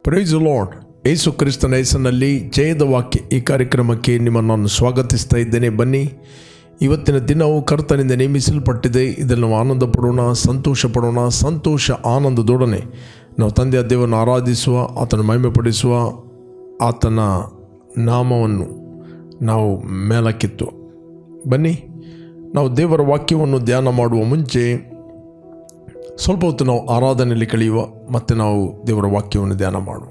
Price lord. ಯೇಸು ಕ್ರಿಸ್ತನ ಹೆಸರಿನಲ್ಲಿ ಜಯದ ವಾಕ್ಯ ಈ ಕಾರ್ಯಕ್ರಮಕ್ಕೆ ನಿಮ್ಮನ್ನು ನಾನು ಸ್ವಾಗತಿಸ್ತಾ ಇದ್ದೇನೆ. ಬನ್ನಿ, ಇವತ್ತಿನ ದಿನವು ಕರ್ತನಿಂದ ನೇಮಿಸಲ್ಪಟ್ಟಿದೆ. ಇದನ್ನು ನಾವು ಆನಂದ ಪಡೋಣ, ಸಂತೋಷ ಪಡೋಣ. ಸಂತೋಷ ಆನಂದದೊಡನೆ ನಾವು ತಂದೆಯ ದೇವರನ್ನು ಆರಾಧಿಸುವ, ಆತನ ಮಹಿಮೆಪಡಿಸುವ, ಆತನ ನಾಮವನ್ನು ನಾವು ಮೇಲಕ್ಕೆತ್ತುವ. ಬನ್ನಿ, ನಾವು ದೇವರ ವಾಕ್ಯವನ್ನು ಧ್ಯಾನ ಮಾಡುವ ಮುಂಚೆ ಸ್ವಲ್ಪ ಹೊತ್ತು ನಾವು ಆರಾಧನೆಯಲ್ಲಿ ಕಳೆಯುವ, ಮತ್ತು ನಾವು ದೇವರ ವಾಕ್ಯವನ್ನು ಧ್ಯಾನ ಮಾಡುವ.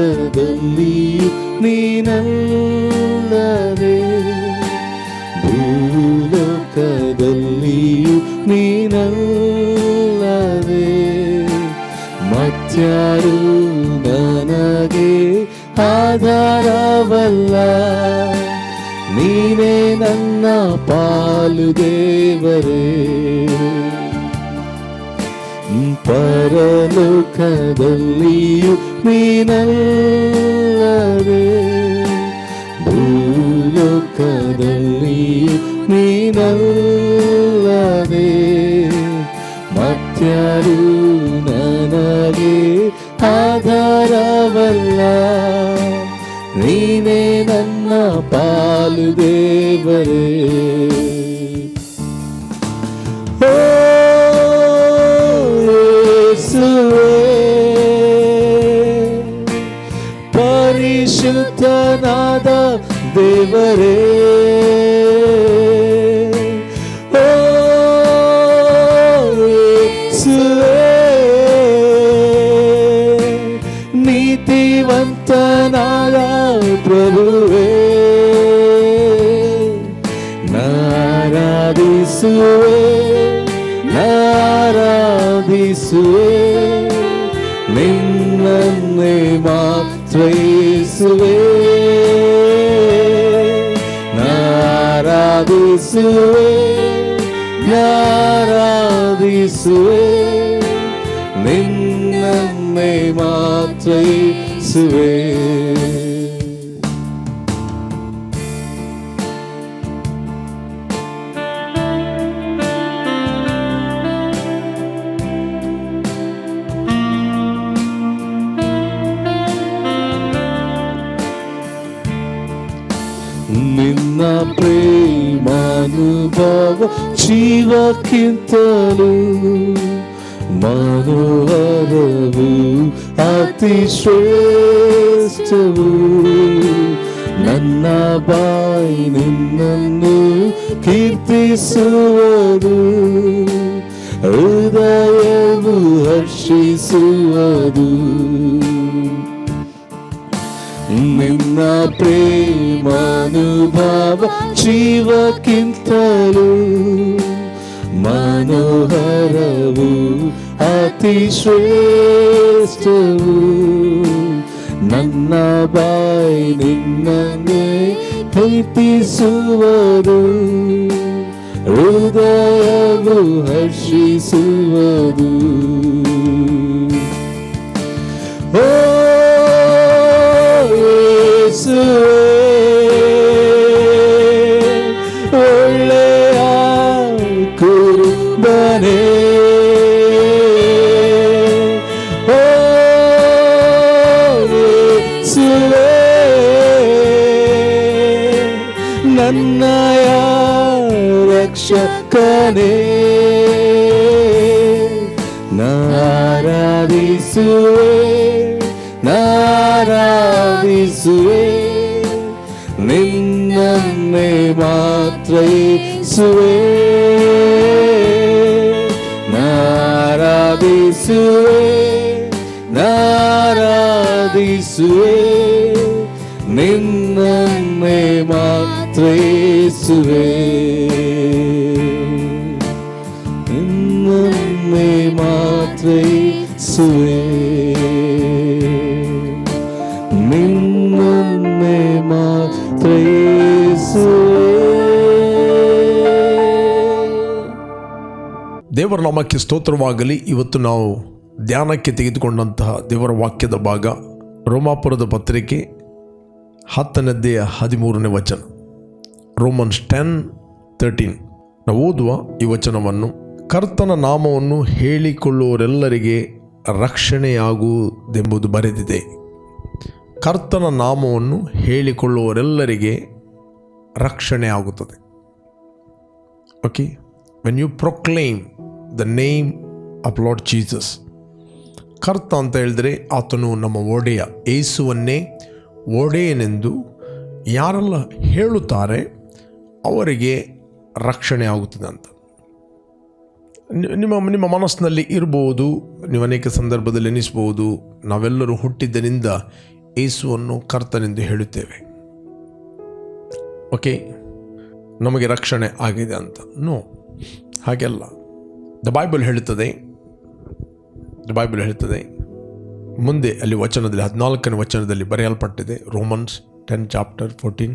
ಪರಲೋಕದಲ್ಲಿಯೂ ನೀನಲ್ಲದೆ, ಭೂಲೋಕದಲ್ಲಿಯೂ ನೀನಲ್ಲದೆ, ಮತ್ಯಾರು ನನಗೆ ಆಧಾರವಲ್ಲ. ನೀನೇ ನನ್ನ ಪಾಲು ದೇವರೇ. ಪರಲೋಕದಲ್ಲಿಯೂ ನೀನಲ್ಲದೆ, ಭೂಲೋಕದಲ್ಲಿಯೂ ನೀನಲ್ಲದೆ, ಮತ್ಯಾರು ನನಗೆ ಆಧಾರವಲ್ಲ. ನೀನೇ ನನ್ನ ಪಾಲು ದೇವರೇ. ಪರಿಶುದ್ಧನಾದ ದೇವರೇ, ಓ ಯೇಸುವೇ, ನೀತಿವಂತನಾದ ಪ್ರಭುವೇ, ನಾರಾಧಿಸುವೆ ನಾರಾಧಿಸುವೆ, ನಿನ್ನನ್ನೇ ಮಾತ್ರ ಯೇಸುವೇ. ನಾರಾಧಿಸುವೆ ನಾರಾಧಿಸುವೆ, ನಿನ್ನನ್ನೇ ಮಾತ್ರ ಯೇಸುವೇ. ನಿನ್ನ ಪ್ರೇಮಾನುಭವ ಜೀವಕ್ಕಿಂತಲೂ ಮನೋಹರವು, ಅತಿ ಶ್ರೇಷ್ಠವು. ನನ್ನ ಬಾಯಿ ನಿನ್ನನ್ನು ಕೀರ್ತಿಸುವುದು, ಹೃದಯವು ಹರ್ಷಿಸುವುದು. ನಿನ್ನ ಪ್ರೇಮಾನುಭವ ಜೀವಕ್ಕಿಂತಲೂ ಮನೋಹರವು, ಅತಿ ಶ್ರೇಷ್ಠವು. ನನ್ನ ಬಾಯಿ ನಿನ್ನನ್ನೇ ಕೀರ್ತಿಸುವುದು, ಹೃದಯವು ಹರ್ಷಿಸುವುದು. ಒಳ್ಳೆಯ ಕುರುಬನೇ, ಓ ಯೇಸುವೇ, ನನ್ನಯ ರಕ್ಷಕನೇ, ನಾರಾಧಿಸುವೆ ನಾರಾಧಿಸುವೆ, ನಿನ್ನನ್ನೇ ಮಾತ್ರ ಯೇಸುವೇ. ನಾರಾಧಿಸುವೆ ನಾರಾಧಿಸುವೆ, ನಿನ್ನನ್ನೇ ಮಾತ್ರ ಯೇಸುವೇ. ನಿನ್ನನ್ನೇ ಮಾತ್ರ ಯೇಸುವೇ, ನಿನ್ನನ್ನೇ ಮಾತ್ರ ಯೇಸುವೇ. ದೇವರ ನಾಮಕ್ಕೆ ಸ್ತೋತ್ರವಾಗಲಿ. ಇವತ್ತು ನಾವು ಧ್ಯಾನಕ್ಕೆ ತೆಗೆದುಕೊಂಡಂತಹ ದೇವರ ವಾಕ್ಯದ ಭಾಗ ರೋಮಾಪುರದ ಪತ್ರಿಕೆ 10ನೇ ಅಧ್ಯಾಯ 13ನೇ ವಚನ. ರೋಮನ್ಸ್ 10:13. ನಾವು ಓದುವ ಈ ವಚನವನ್ನು. ಕರ್ತನ ನಾಮವನ್ನು ಹೇಳಿಕೊಳ್ಳುವವರೆಲ್ಲರಿಗೆ ರಕ್ಷಣೆಯಾಗುವುದೆಂಬುದು ಬರೆದಿದೆ. ಕರ್ತನ ನಾಮವನ್ನು ಹೇಳಿಕೊಳ್ಳುವವರೆಲ್ಲರಿಗೆ ರಕ್ಷಣೆ ಆಗುತ್ತದೆ. Okay, when you proclaim the name of Lord Jesus. ಕರ್ತ ಅಂತ ಹೇಳಿದ್ರೆ ಆತನು ನಮ್ಮ ಒಡೆಯ, ಯೇಸುವನ್ನೇ ಒಡೆಯನೆಂದು ಯಾರೆಲ್ಲ ಹೇಳುತ್ತಾರೆ ಅವರಿಗೆ ರಕ್ಷಣೆ ಆಗುತ್ತದೆ ಅಂತ ನಿಮ್ಮ ಮನಸ್ಸಿನಲ್ಲಿ ಇರ್ಬೋದು. ನೀವು ಅನೇಕ ಸಂದರ್ಭದಲ್ಲಿ ಎನಿಸ್ಬೋದು, ನಾವೆಲ್ಲರೂ ಹುಟ್ಟಿದ್ದರಿಂದ ಯೇಸುವನ್ನು ಕರ್ತನೆಂದು ಹೇಳುತ್ತೇವೆ. ಓಕೆ, ನಮಗೆ ರಕ್ಷಣೆ ಆಗಿದೆ ಅಂತ. ನೋ, ಹಾಗೆಲ್ಲ ದ ಬೈಬಲ್ ಹೇಳುತ್ತದೆ. ಮುಂದೆ ಅಲ್ಲಿ ವಚನದಲ್ಲಿ 14ನೇ ವಚನದಲ್ಲಿ ಬರೆಯಲ್ಪಟ್ಟಿದೆ. ರೋಮನ್ಸ್ 10:14.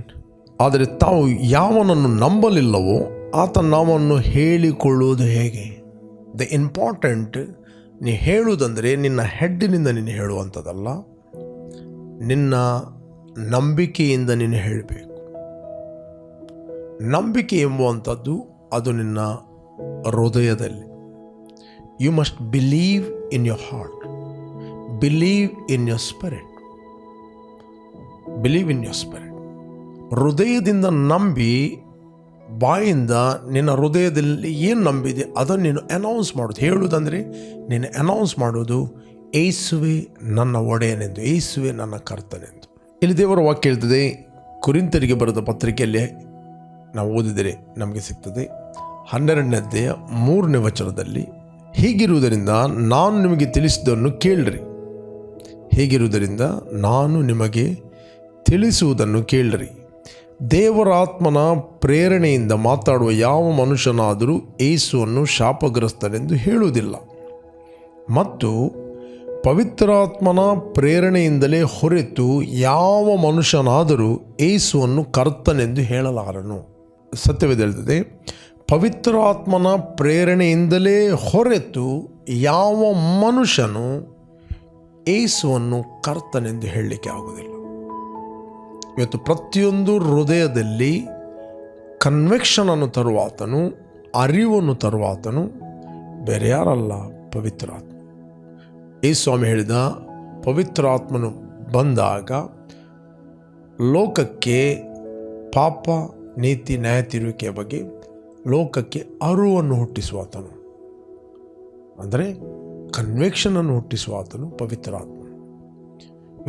ಆದರೆ ತಾವು ಯಾವನನ್ನು ನಂಬಲಿಲ್ಲವೋ ಆತನ ನಾಮವನ್ನು ಹೇಳಿಕೊಳ್ಳುವುದು ಹೇಗೆ? ದ ಇಂಪಾರ್ಟೆಂಟ್, ನೀ ಹೇಳುವುದಂದರೆ ನಿನ್ನ ಹೆಡ್ಡಿನಿಂದ ನೀನು ಹೇಳುವಂಥದ್ದಲ್ಲ, ನಿನ್ನ ನಂಬಿಕೆಯಿಂದ ನೀನು ಹೇಳಬೇಕು. ನಂಬಿಕೆ ಎಂಬುವಂಥದ್ದು ಅದು ನಿನ್ನ ಹೃದಯದಲ್ಲಿ. You must believe in your heart, believe in your spirit, believe in your spirit. ಹೃದಯದಿಂದ ನಂಬಿ ಬಾಯಿಂದ ನಿನ್ನ ಹೃದಯದಲ್ಲಿ ಏನು ನಂಬಿದೆ ಅದನ್ನು ನೀನು ಅನೌನ್ಸ್ ಮಾಡೋದು. ಹೇಳುವುದಂದರೆ ನೀನು ಅನೌನ್ಸ್ ಮಾಡೋದು, ಯೇಸುವೆ ನನ್ನ ಒಡೆಯನೆಂದು, ಯೇಸುವೆ ನನ್ನ ಕರ್ತನೆಂದು. ಇಲ್ಲಿ ದೇವರ ವಾಕ್ಯ ಹೇಳ್ತದೆ. ಕೊರಿಂಥರಿಗೆ ಬರೆದ ಪತ್ರಿಕೆಯಲ್ಲಿ ನಾವು ಓದಿದರೆ ನಮಗೆ ಸಿಗ್ತದೆ. 12ನೇ ಅಧ್ಯಾಯ 3ನೇ ವಚನದಲ್ಲಿ, ಹೀಗಿರುವುದರಿಂದ ನಾನು ನಿಮಗೆ ತಿಳಿಸಿದ್ದನ್ನು ಕೇಳಿರಿ. ಹೀಗಿರುವುದರಿಂದ ನಾನು ನಿಮಗೆ ತಿಳಿಸುವುದನ್ನು ಕೇಳಿರಿ. ದೇವರ ಆತ್ಮನ ಪ್ರೇರಣೆಯಿಂದ ಮಾತಾಡುವ ಯಾವ ಮನುಷ್ಯನಾದರೂ ಯೇಸುವನ್ನು ಶಾಪಗ್ರಸ್ತನೆಂದು ಹೇಳುವುದಿಲ್ಲ, ಮತ್ತು ಪವಿತ್ರಾತ್ಮನ ಪ್ರೇರಣೆಯಿಂದಲೇ ಹೊರತು ಯಾವ ಮನುಷ್ಯನಾದರೂ ಯೇಸುವನ್ನು ಕರ್ತನೆಂದು ಹೇಳಲಾರನು. ಸತ್ಯವೇದ ಹೇಳ್ತದೆ, ಪವಿತ್ರಾತ್ಮನ ಪ್ರೇರಣೆಯಿಂದಲೇ ಹೊರತು ಯಾವ ಮನುಷ್ಯನು ಯೇಸುವನ್ನು ಕರ್ತನೆಂದು ಹೇಳಲಿಕ್ಕೆ ಆಗುವುದಿಲ್ಲ. ಇವತ್ತು ಪ್ರತಿಯೊಂದು ಹೃದಯದಲ್ಲಿ ಕನ್ವೆಕ್ಷನನ್ನು ತರುವಾತನು, ಅರಿವನ್ನು ತರುವಾತನು ಬೇರೆ ಯಾರಲ್ಲ, ಪವಿತ್ರಾತ್ಮ. ಯೇಸು ಸ್ವಾಮಿ ಹೇಳಿದ, ಪವಿತ್ರಾತ್ಮನು ಬಂದಾಗ ಲೋಕಕ್ಕೆ ಪಾಪ, ನೀತಿ, ನ್ಯಾಯ ತೀರುವಿಕೆಯ ಬಗ್ಗೆ ಲೋಕಕ್ಕೆ ಅರಿವನ್ನು ಹುಟ್ಟಿಸುವಾತನು, ಅಂದರೆ ಕನ್ವೆಕ್ಷನನ್ನು ಹುಟ್ಟಿಸುವಾತನು ಪವಿತ್ರಾತ್ಮ.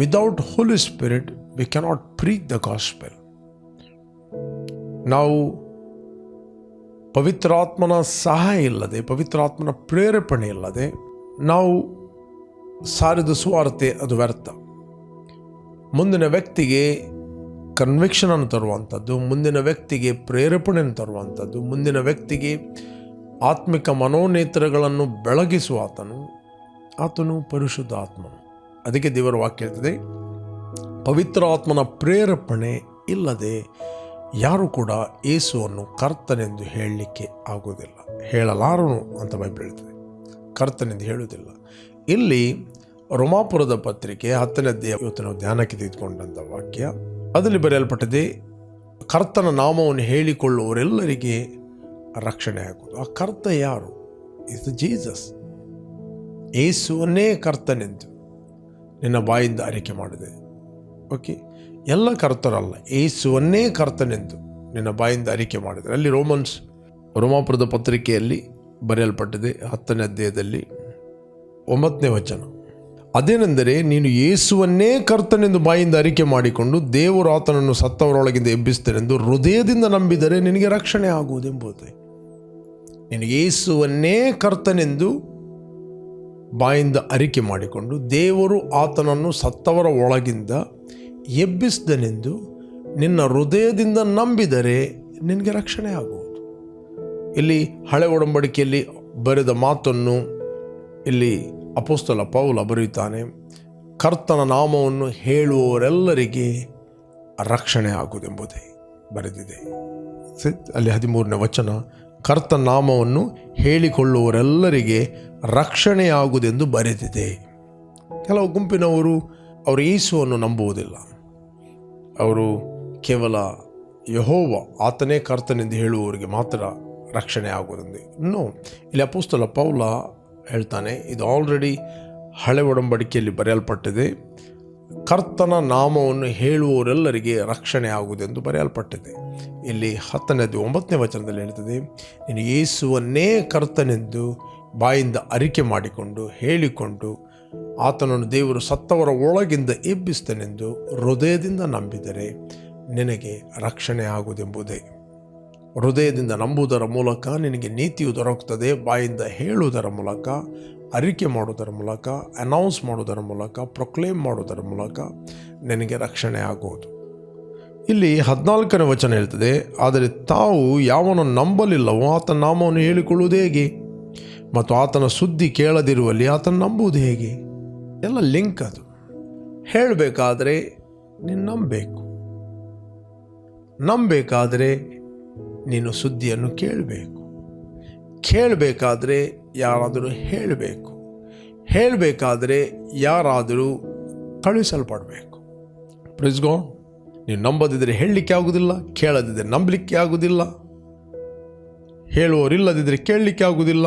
Without Holy Spirit we cannot preach the gospel. ನಾವು ಪವಿತ್ರಾತ್ಮನ ಸಹಾಯ ಇಲ್ಲದೆ, ಪವಿತ್ರಾತ್ಮನ ಪ್ರೇರೇಪಣೆ ಇಲ್ಲದೆ ನಾವು ಸಾರಿದ ಸುವಾರ್ತೆ ಅದು ವ್ಯರ್ಥ. ಮುಂದಿನ ವ್ಯಕ್ತಿಗೆ ಕನ್ವಿಕ್ಷನನ್ನು ತರುವಂಥದ್ದು, ಮುಂದಿನ ವ್ಯಕ್ತಿಗೆ ಪ್ರೇರೇಪಣೆಯನ್ನು ತರುವಂಥದ್ದು, ಮುಂದಿನ ವ್ಯಕ್ತಿಗೆ ಆತ್ಮಿಕ ಮನೋನೇತ್ರಗಳನ್ನು ಬೆಳಗಿಸುವ ಆತನು ಪರಿಶುದ್ಧ ಆತ್ಮನು. ಅದಕ್ಕೆ ದೇವರ ವಾಕ್ಯ ಹೇಳ್ತದೆ, ಪವಿತ್ರ ಆತ್ಮನ ಪ್ರೇರೇಪಣೆ ಇಲ್ಲದೆ ಯಾರು ಕೂಡ ಯೇಸುವನ್ನು ಕರ್ತನೆಂದು ಹೇಳಲಿಕ್ಕೆ ಆಗುವುದಿಲ್ಲ, ಹೇಳಲಾರನು ಅಂತ ಬೈಬಲ್ ಹೇಳ್ತದೆ. ಕರ್ತನೆಂದು ಹೇಳುವುದಿಲ್ಲ. ಇಲ್ಲಿ ರೋಮಾಪುರದ ಪತ್ರಿಕೆ 10ನೇ ಅಧ್ಯಾಯ ಇವತ್ತು ನಾವು ಧ್ಯಾನಕ್ಕೆ ತೆಗೆದುಕೊಂಡಂಥ ವಾಕ್ಯ, ಅದರಲ್ಲಿ ಬರೆಯಲ್ಪಟ್ಟಿದೆ, ಕರ್ತನ ನಾಮವನ್ನು ಹೇಳಿಕೊಳ್ಳುವವರೆಲ್ಲರಿಗೆ ರಕ್ಷಣೆ ಆಗುವುದು. ಆ ಕರ್ತ ಯಾರು? Is Jesus. ಯೇಸುವನ್ನೇ ಕರ್ತನೆಂದು ನಿನ್ನ ಬಾಯಿಂದ ಅರಿಕೆ ಮಾಡಿದೆ. ಓಕೆ, ಎಲ್ಲ ಕರ್ತರಲ್ಲ, ಯೇಸುವನ್ನೇ ಕರ್ತನೆಂದು ನಿನ್ನ ಬಾಯಿಂದ ಅರಿಕೆ ಮಾಡಿದರೆ. ಅಲ್ಲಿ ರೋಮಾಪುರದ ಪತ್ರಿಕೆಯಲ್ಲಿ ಬರೆಯಲ್ಪಟ್ಟಿದೆ 10ನೇ ಅಧ್ಯಾಯದಲ್ಲಿ 9ನೇ ವಚನ. ಅದೇನೆಂದರೆ, ನೀನು ಯೇಸುವನ್ನೇ ಕರ್ತನೆಂದು ಬಾಯಿಂದ ಅರಿಕೆ ಮಾಡಿಕೊಂಡು ದೇವರು ಆತನನ್ನು ಸತ್ತವರೊಳಗಿಂದ ಎಬ್ಬಿಸ್ತನೆಂದು ಹೃದಯದಿಂದ ನಂಬಿದರೆ ನಿನಗೆ ರಕ್ಷಣೆ ಆಗುವುದೆಂಬುದೇ. ನೀನು ಯೇಸುವನ್ನೇ ಕರ್ತನೆಂದು ಬಾಯಿಂದ ಅರಿಕೆ ಮಾಡಿಕೊಂಡು ದೇವರು ಆತನನ್ನು ಸತ್ತವರ ಒಳಗಿಂದ ಎಬ್ಬಿಸಿದನೆಂದು ನಿನ್ನ ಹೃದಯದಿಂದ ನಂಬಿದರೆ ನಿನಗೆ ರಕ್ಷಣೆ ಆಗುವುದು. ಇಲ್ಲಿ ಹಳೆ ಒಡಂಬಡಿಕೆಯಲ್ಲಿ ಬರೆದ ಮಾತನ್ನು ಇಲ್ಲಿ ಅಪೊಸ್ತಲ ಪೌಲ ಬರೆಯುತ್ತಾನೆ, ಕರ್ತನ ನಾಮವನ್ನು ಹೇಳುವವರೆಲ್ಲರಿಗೆ ರಕ್ಷಣೆ ಆಗುವುದೆಂಬುದೇ ಬರೆದಿದೆ. ಅಲ್ಲಿ 13ನೇ ವಚನ ಕರ್ತನ ನಾಮವನ್ನು ಹೇಳಿಕೊಳ್ಳುವವರೆಲ್ಲರಿಗೆ ರಕ್ಷಣೆಯಾಗುವುದೆಂದು ಬರೆದಿದೆ. ಕೆಲವು ಗುಂಪಿನವರು ಅವರು ಯೇಸುವನ್ನು ನಂಬುವುದಿಲ್ಲ. ಅವರು ಕೇವಲ ಯೆಹೋವ ಆತನೇ ಕರ್ತನೆಂದು ಹೇಳುವವರಿಗೆ ಮಾತ್ರ ರಕ್ಷಣೆ ಆಗುವುದೆಂದು. ಇನ್ನು ಇಲ್ಲಿ ಅಪೊಸ್ತಲ ಪೌಲ ಹೇಳ್ತಾನೆ, ಇದು ಆಲ್ರೆಡಿ ಹಳೆ ಒಡಂಬಡಿಕೆಯಲ್ಲಿ ಬರೆಯಲ್ಪಟ್ಟಿದೆ. ಕರ್ತನ ನಾಮವನ್ನು ಹೇಳುವವರೆಲ್ಲರಿಗೆ ರಕ್ಷಣೆ ಆಗುವುದೆಂದು ಬರೆಯಲ್ಪಟ್ಟಿದೆ. ಇಲ್ಲಿ 10-9 ವಚನದಲ್ಲಿ ಹೇಳ್ತದೆ, ನೀನು ಯೇಸುವನ್ನೇ ಕರ್ತನೆಂದು ಬಾಯಿಂದ ಅರಿಕೆ ಮಾಡಿಕೊಂಡು ಹೇಳಿಕೊಂಡು ಆತನನ್ನು ದೇವರು ಸತ್ತವರ ಒಳಗಿಂದ ಎಬ್ಬಿಸ್ತನೆಂದು ಹೃದಯದಿಂದ ನಂಬಿದರೆ ನಿನಗೆ ರಕ್ಷಣೆ ಆಗುವುದೆಂಬುದೇ. ಹೃದಯದಿಂದ ನಂಬುವುದರ ಮೂಲಕ ನಿನಗೆ ನೀತಿಯು ದೊರಕುತ್ತದೆ. ಬಾಯಿಂದ ಹೇಳುವುದರ ಮೂಲಕ, ಅರಿಕೆ ಮಾಡುವುದರ ಮೂಲಕ, ಅನೌನ್ಸ್ ಮಾಡುವುದರ ಮೂಲಕ, ಪ್ರೊಕ್ಲೇಮ್ ಮಾಡುವುದರ ಮೂಲಕ ನಿನಗೆ ರಕ್ಷಣೆ ಆಗುವುದು. ಇಲ್ಲಿ 14ನೇ ವಚನ ಹೇಳ್ತದೆ, ಆದರೆ ತಾವು ಯಾವನನ್ನು ನಂಬಲಿಲ್ಲವೋ ಆತನ ನಾಮವನ್ನು ಹೇಳಿಕೊಳ್ಳುವುದು ಹೇಗೆ? ಮತ್ತು ಆತನ ಸುದ್ದಿ ಕೇಳದಿರುವಲ್ಲಿ ಆತನ ನಂಬುವುದು ಹೇಗೆ? ಎಲ್ಲ ಲಿಂಕ್. ಅದು ಹೇಳಬೇಕಾದ್ರೆ ನೀನು ನಂಬಬೇಕಾದ್ರೆ ನೀನು ಸುದ್ದಿಯನ್ನು ಕೇಳಬೇಕಾದ್ರೆ ಯಾರಾದರೂ ಹೇಳಬೇಕಾದ್ರೆ ಯಾರಾದರೂ ಕಳುಹಿಸಲ್ಪಡಬೇಕು. Praise God. ನೀವು ನಂಬದಿದ್ದರೆ ಹೇಳಲಿಕ್ಕೆ ಆಗುವುದಿಲ್ಲ, ಕೇಳದಿದ್ದರೆ ನಂಬಲಿಕ್ಕೆ ಆಗುವುದಿಲ್ಲ, ಹೇಳುವವರಿಲ್ಲದಿದ್ದರೆ ಕೇಳಲಿಕ್ಕೆ ಆಗುವುದಿಲ್ಲ.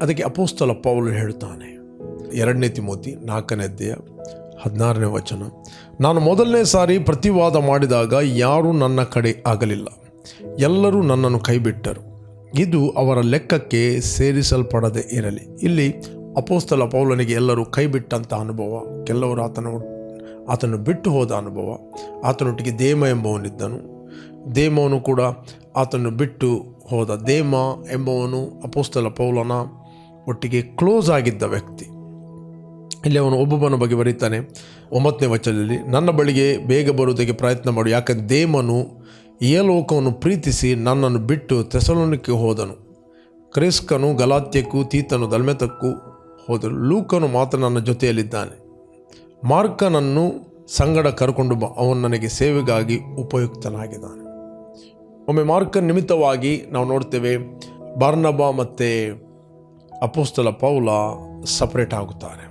ಅದಕ್ಕೆ ಅಪೊಸ್ತಲ ಪೌಲನು ಹೇಳ್ತಾನೆ, 2 ತಿಮೋತಿ 4:16 ವಚನ, ನಾನು ಮೊದಲನೇ ಸಾರಿ ಪ್ರತಿವಾದ ಮಾಡಿದಾಗ ಯಾರೂ ನನ್ನ ಕಡೆ ಆಗಲಿಲ್ಲ, ಎಲ್ಲರೂ ನನ್ನನ್ನು ಕೈಬಿಟ್ಟರು. ಇದು ಅವರ ಲೆಕ್ಕಕ್ಕೆ ಸೇರಿಸಲ್ಪಡದೆ ಇರಲಿ. ಇಲ್ಲಿ ಅಪೊಸ್ತಲ ಪೌಲನಿಗೆ ಎಲ್ಲರೂ ಕೈಬಿಟ್ಟಂಥ ಅನುಭವ, ಕೆಲವರು ಆತನು ಬಿಟ್ಟು ಹೋದ ಅನುಭವ. ಆತನೊಟ್ಟಿಗೆ ದೇಮ ಎಂಬವನಿದ್ದನು. ದೇಮವನು ಕೂಡ ಆತನು ಬಿಟ್ಟು ಹೋದ. ದೇಮ ಎಂಬವನು ಅಪೊಸ್ತಲ ಪೌಲನ ಒಟ್ಟಿಗೆ ಕ್ಲೋಸ್ ಆಗಿದ್ದ ವ್ಯಕ್ತಿ. ಇಲ್ಲಿ ಅವನು ಒಬ್ಬೊಬ್ಬನ ಬಗ್ಗೆ ಬರೀತಾನೆ 9ನೇ ವಚನದಲ್ಲಿ, ನನ್ನ ಬಳಿಗೆ ಬೇಗ ಬರುವುದಕ್ಕೆ ಪ್ರಯತ್ನ ಮಾಡು, ಯಾಕಂದರೆ ದೇಮನು ಈ ಲೋಕವನ್ನು ಪ್ರೀತಿಸಿ ನನ್ನನ್ನು ಬಿಟ್ಟು ಥೆಸಲೋನಿಕೆ ಹೋದನು. ಕ್ರಿಸ್ಕನು ಗಲಾತ್ಯಕ್ಕೂ, ತೀತನು ದಲ್ಮೆತಕ್ಕೂ ಹೋದರು. ಲೂಕನು ಮಾತ್ರ ನನ್ನ ಜೊತೆಯಲ್ಲಿದ್ದಾನೆ. ಮಾರ್ಕನನ್ನು ಸಂಗಡ ಕರ್ಕೊಂಡು ಬಾ, ಅವನು ನನಗೆ ಸೇವೆಗಾಗಿ ಉಪಯುಕ್ತನಾಗಿದ್ದಾನೆ. ಒಮ್ಮೆ ಮಾರ್ಕನ್ ನಿಮಿತ್ತವಾಗಿ ನಾವು ನೋಡ್ತೇವೆ ಬಾರ್ನಬ ಮತ್ತು ಅಪೊಸ್ತಲ ಪೌಲ ಸಪ್ರೇಟ್ ಆಗುತ್ತಾರೆ.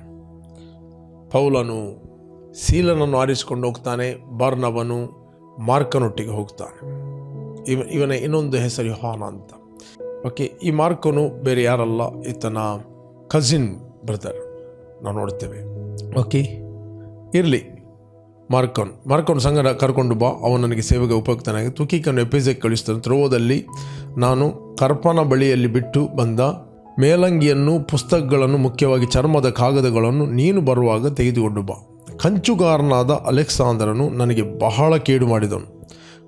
ಪೌಲನು ಸೀಲನನ್ನು ಆರಿಸಿಕೊಂಡು ಹೋಗ್ತಾನೆ, ಬಾರ್ನಬನು ಮಾರ್ಕನೊಟ್ಟಿಗೆ ಹೋಗ್ತಾನೆ. ಇವನ ಇನ್ನೊಂದು ಹೆಸರು ಯೋಹಾನ ಅಂತ. ಓಕೆ, ಈ ಮಾರ್ಕನು ಬೇರೆ ಯಾರಲ್ಲ, ಈತನ ಕಸಿನ್ ಬ್ರದರ್ ನಾವು ನೋಡ್ತೇವೆ. ಓಕೆ, ಇರಲಿ. ಮಾರ್ಕನ್ ಸಂಗಡ ಕರ್ಕೊಂಡು ಬಾ, ಅವನು ನನಗೆ ಸೇವೆಗೆ ಉಪಯುಕ್ತನಾಗಿ. ತುಕೀಕನ್ನು ಎಫೆಸಕ್ಕೆ ಕಳಿಸ್ತಾನೆ. ತ್ರೋವದಲ್ಲಿ ನಾನು ಕರ್ಪನ ಬಳಿಯಲ್ಲಿ ಬಿಟ್ಟು ಬಂದ ಮೇಲಂಗಿಯನ್ನು, ಪುಸ್ತಕಗಳನ್ನು, ಮುಖ್ಯವಾಗಿ ಚರ್ಮದ ಕಾಗದಗಳನ್ನು ನೀನು ಬರುವಾಗ ತೆಗೆದುಕೊಂಡು ಬಾ. ಕಂಚುಗಾರನಾದ ಅಲೆಕ್ಸಾಂದರನು ನನಗೆ ಬಹಳ ಕೇಡು ಮಾಡಿದನು.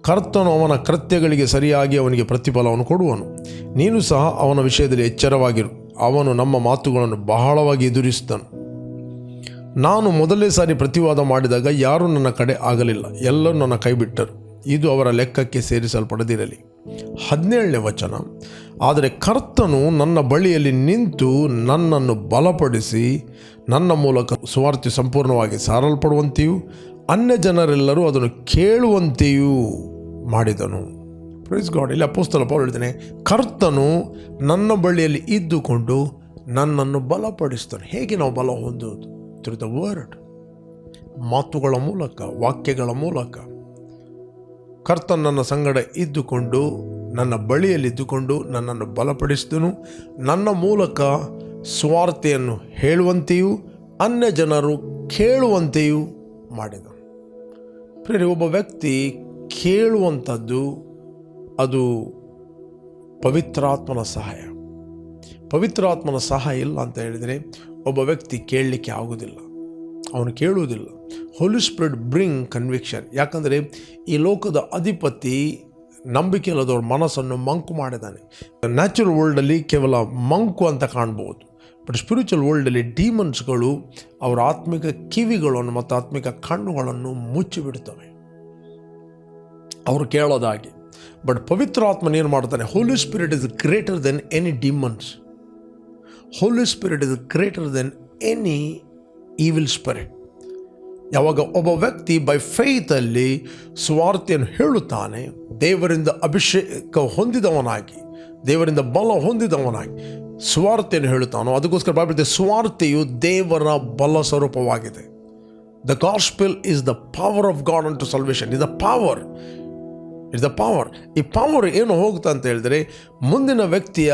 ಕರ್ತನು ಅವನ ಕೃತ್ಯಗಳಿಗೆ ಸರಿಯಾಗಿ ಅವನಿಗೆ ಪ್ರತಿಫಲವನ್ನು ಕೊಡುವನು. ನೀನು ಸಹ ಅವನ ವಿಷಯದಲ್ಲಿ ಎಚ್ಚರವಾಗಿರು. ಅವನು ನಮ್ಮ ಮಾತುಗಳನ್ನು ಬಹಳವಾಗಿ ಎದುರಿಸಿದನು. ನಾನು ಮೊದಲನೇ ಸಾರಿ ಪ್ರತಿವಾದ ಮಾಡಿದಾಗ ಯಾರೂ ನನ್ನ ಕಡೆ ಆಗಲಿಲ್ಲ, ಎಲ್ಲರೂ ನನ್ನ ಕೈಬಿಟ್ಟರು. ಇದು ಅವರ ಲೆಕ್ಕಕ್ಕೆ ಸೇರಿಸಲ್ಪಡದಿರಲಿ. 17ನೇ ವಚನ, ಆದರೆ ಕರ್ತನು ನನ್ನ ಬಳಿಯಲ್ಲಿ ನಿಂತು ನನ್ನನ್ನು ಬಲಪಡಿಸಿ ನನ್ನ ಮೂಲಕ ಸುವಾರ್ತೆ ಸಂಪೂರ್ಣವಾಗಿ ಸಾರಲ್ಪಡುವಂತೆಯೂ ಅನ್ಯ ಜನರೆಲ್ಲರೂ ಅದನ್ನು ಕೇಳುವಂತೆಯೂ ಮಾಡಿದನು. Praise God. ಇಲ್ಲಿ ಅಪೊಸ್ತಲ ಪೌಲ ಹೇಳ್ತಾನೆ, ಕರ್ತನು ನನ್ನ ಬಳಿಯಲ್ಲಿ ಇದ್ದುಕೊಂಡು ನನ್ನನ್ನು ಬಲಪಡಿಸ್ತಾನೆ. ಹೇಗೆ ನಾವು ಬಲ ಹೊಂದುವುದು? ಥ್ರೂ ದ ವರ್ಡ್, ಮಾತುಗಳ ಮೂಲಕ, ವಾಕ್ಯಗಳ ಮೂಲಕ. ಕರ್ತನು ನನ್ನ ಸಂಗಡ ಇದ್ದುಕೊಂಡು, ನನ್ನ ಬಳಿಯಲ್ಲಿದ್ದುಕೊಂಡು ನನ್ನನ್ನು ಬಲಪಡಿಸಿದನು. ನನ್ನ ಮೂಲಕ ಸ್ವಾರ್ಥೆಯನ್ನು ಹೇಳುವಂತೆಯೂ ಅನ್ಯ ಜನರು ಕೇಳುವಂತೆಯೂ ಮಾಡಿದನು. ಪ್ರೇರೆ, ಒಬ್ಬ ವ್ಯಕ್ತಿ ಕೇಳುವಂಥದ್ದು ಅದು ಪವಿತ್ರಾತ್ಮನ ಸಹಾಯ. ಪವಿತ್ರಾತ್ಮನ ಸಹಾಯ ಇಲ್ಲ ಅಂತ ಹೇಳಿದರೆ ಒಬ್ಬ ವ್ಯಕ್ತಿ ಕೇಳಲಿಕ್ಕೆ ಆಗೋದಿಲ್ಲ, ಅವನು ಕೇಳುವುದಿಲ್ಲ. ಹೋಲಿ ಸ್ಪಿರಿಟ್ ಬ್ರಿಂಗ್ ಕನ್ವಿಕ್ಷನ್. ಯಾಕಂದರೆ ಈ ಲೋಕದ ಅಧಿಪತಿ ನಂಬಿಕೆ ಇಲ್ಲದವ್ರ ಮನಸ್ಸನ್ನು ಮಂಕು ಮಾಡಿದ್ದಾನೆ. ನ್ಯಾಚುರಲ್ ವರ್ಲ್ಡಲ್ಲಿ ಕೇವಲ ಮಂಕು ಅಂತ ಕಾಣ್ಬೋದು, ಬಟ್ ಸ್ಪಿರಿಚುವಲ್ ವರ್ಲ್ಡಲ್ಲಿ ಡೀಮನ್ಸ್ಗಳು ಅವರ ಆತ್ಮಿಕ ಕಿವಿಗಳನ್ನು ಮತ್ತು ಆತ್ಮಿಕ ಕಣ್ಣುಗಳನ್ನು ಮುಚ್ಚಿಬಿಡ್ತವೆ, ಅವರು ಕೇಳೋದಾಗಿ. ಬಟ್ ಪವಿತ್ರಾತ್ಮನ ಏನು ಮಾಡ್ತಾನೆ? Holy Spirit is greater than any demons. Holy Spirit is greater than any evil spirit. ಯಾವಾಗ ಒಬ್ಬ ವ್ಯಕ್ತಿ ಬೈ ಫೇತಲ್ಲಿ ಸ್ವಾರ್ಥೆಯನ್ನು ಹೇಳುತ್ತಾನೆ, ದೇವರಿಂದ ಅಭಿಷೇಕ ಹೊಂದಿದವನಾಗಿ ದೇವರಿಂದ ಬಲ ಹೊಂದಿದವನಾಗಿ ಸುವಾರ್ತೆಯನ್ನು ಹೇಳುತ್ತಾನೋ, ಅದಕ್ಕೋಸ್ಕರ ಬೈಬಲ್ ಸುವಾರ್ತೆಯು ದೇವರ ಬಲ ಸ್ವರೂಪವಾಗಿದೆ. The gospel is the power of god ಅಂಟು ಸಲ್ವೇಷನ್. Is the power. ಈ ಪವರ್ ಏನು ಹೋಗ್ತಾ ಅಂತ ಹೇಳಿದರೆ, ಮುಂದಿನ ವ್ಯಕ್ತಿಯ